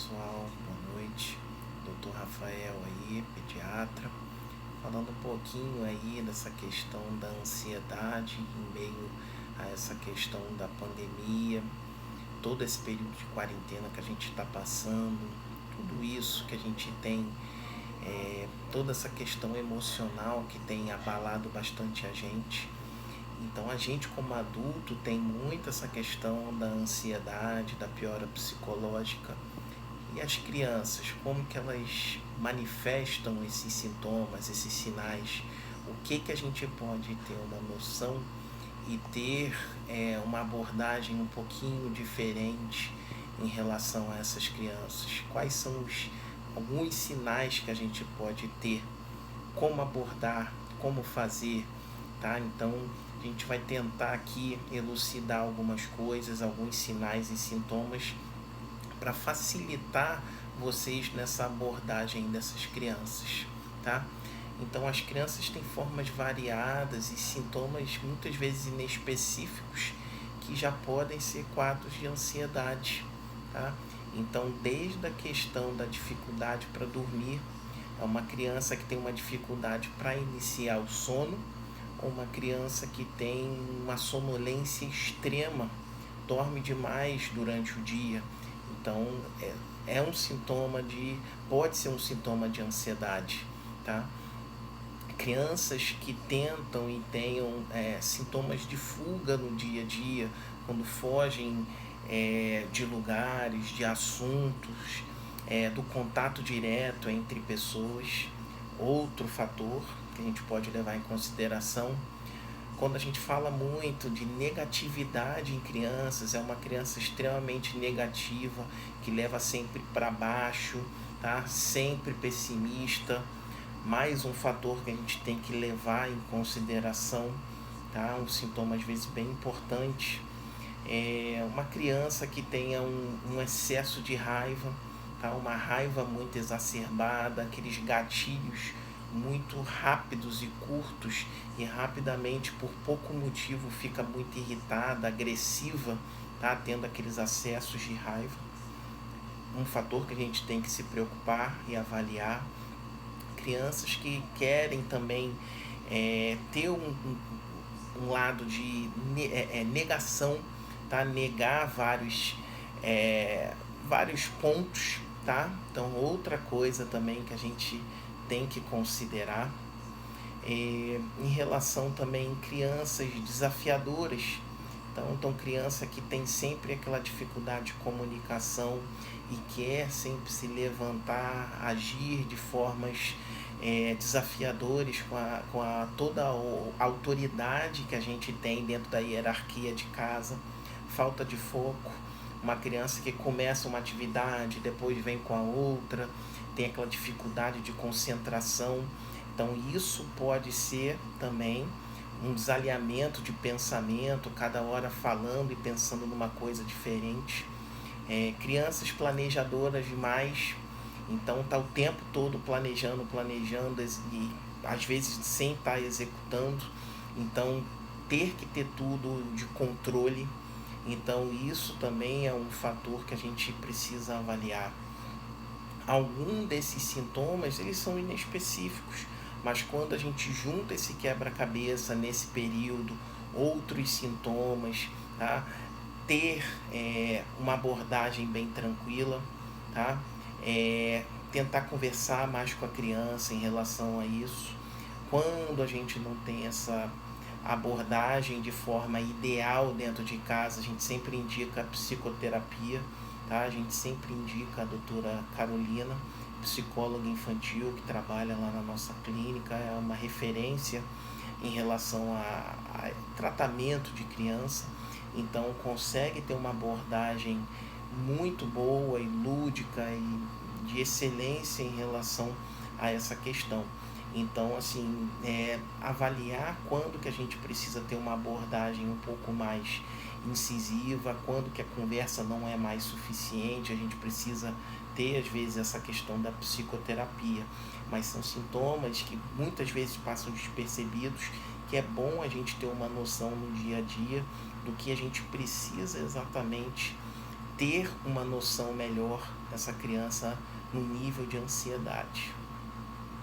pessoal, boa noite. Dr. Rafael aí, pediatra, falando um pouquinho aí dessa questão da ansiedade em meio a essa questão da pandemia, todo esse período de quarentena que a gente está passando, tudo isso que a gente tem, toda essa questão emocional que tem abalado bastante a gente. Então a gente como adulto tem muito essa questão da ansiedade, da piora psicológica. E as crianças, como que elas manifestam esses sintomas, esses sinais? O que a gente pode ter uma noção e ter uma abordagem um pouquinho diferente em relação a essas crianças? Quais são alguns sinais que a gente pode ter? Como abordar? Como fazer? Tá? Então a gente vai tentar aqui elucidar algumas coisas, alguns sinais e sintomas para facilitar vocês nessa abordagem dessas crianças, tá? Então as crianças têm formas variadas e sintomas muitas vezes inespecíficos que já podem ser quadros de ansiedade, tá? Então desde a questão da dificuldade para dormir, é uma criança que tem uma dificuldade para iniciar o sono, ou uma criança que tem uma sonolência extrema, dorme demais durante o dia. Então é um sintoma pode ser um sintoma de ansiedade, tá? Crianças que tentam e tenham sintomas de fuga no dia a dia, quando fogem de lugares, de assuntos, do contato direto entre pessoas. Outro fator que a gente pode levar em consideração, quando a gente fala muito de negatividade em crianças, é uma criança extremamente negativa, que leva sempre para baixo, tá? Sempre pessimista. Mais um fator que a gente tem que levar em consideração, tá? Um sintoma às vezes bem importante, é uma criança que tenha um excesso de raiva, tá? Uma raiva muito exacerbada, aqueles gatilhos muito rápidos e curtos, e rapidamente, por pouco motivo, fica muito irritada, agressiva, tá? Tendo aqueles acessos de raiva. Um fator que a gente tem que se preocupar e avaliar. Crianças que querem também ter um lado de negação, tá? Negar vários pontos, tá? Então outra coisa também que a gente tem que considerar em relação também em crianças desafiadoras. Então criança que tem sempre aquela dificuldade de comunicação e quer sempre se levantar, agir de formas desafiadoras com toda a autoridade que a gente tem dentro da hierarquia de casa. Falta de foco, uma criança que começa uma atividade, depois vem com a outra, tem aquela dificuldade de concentração. Então isso pode ser também um desalinhamento de pensamento, cada hora falando e pensando numa coisa diferente. Crianças planejadoras demais, então tá o tempo todo planejando e às vezes sem estar executando. Então ter que ter tudo de controle. Então isso também é um fator que a gente precisa avaliar. Algum desses sintomas, eles são inespecíficos, mas quando a gente junta esse quebra-cabeça nesse período, outros sintomas, tá? Ter uma abordagem bem tranquila, tá? Tentar conversar mais com a criança em relação a isso. Quando a gente não tem essa abordagem de forma ideal dentro de casa, a gente sempre indica a psicoterapia, tá? A gente sempre indica a doutora Carolina, psicóloga infantil que trabalha lá na nossa clínica, é uma referência em relação a tratamento de criança. Então consegue ter uma abordagem muito boa e lúdica e de excelência em relação a essa questão. Então, assim, avaliar quando que a gente precisa ter uma abordagem um pouco mais incisiva, quando que a conversa não é mais suficiente, a gente precisa ter, às vezes, essa questão da psicoterapia. Mas são sintomas que muitas vezes passam despercebidos, que é bom a gente ter uma noção no dia a dia do que a gente precisa exatamente ter uma noção melhor essa criança no nível de ansiedade.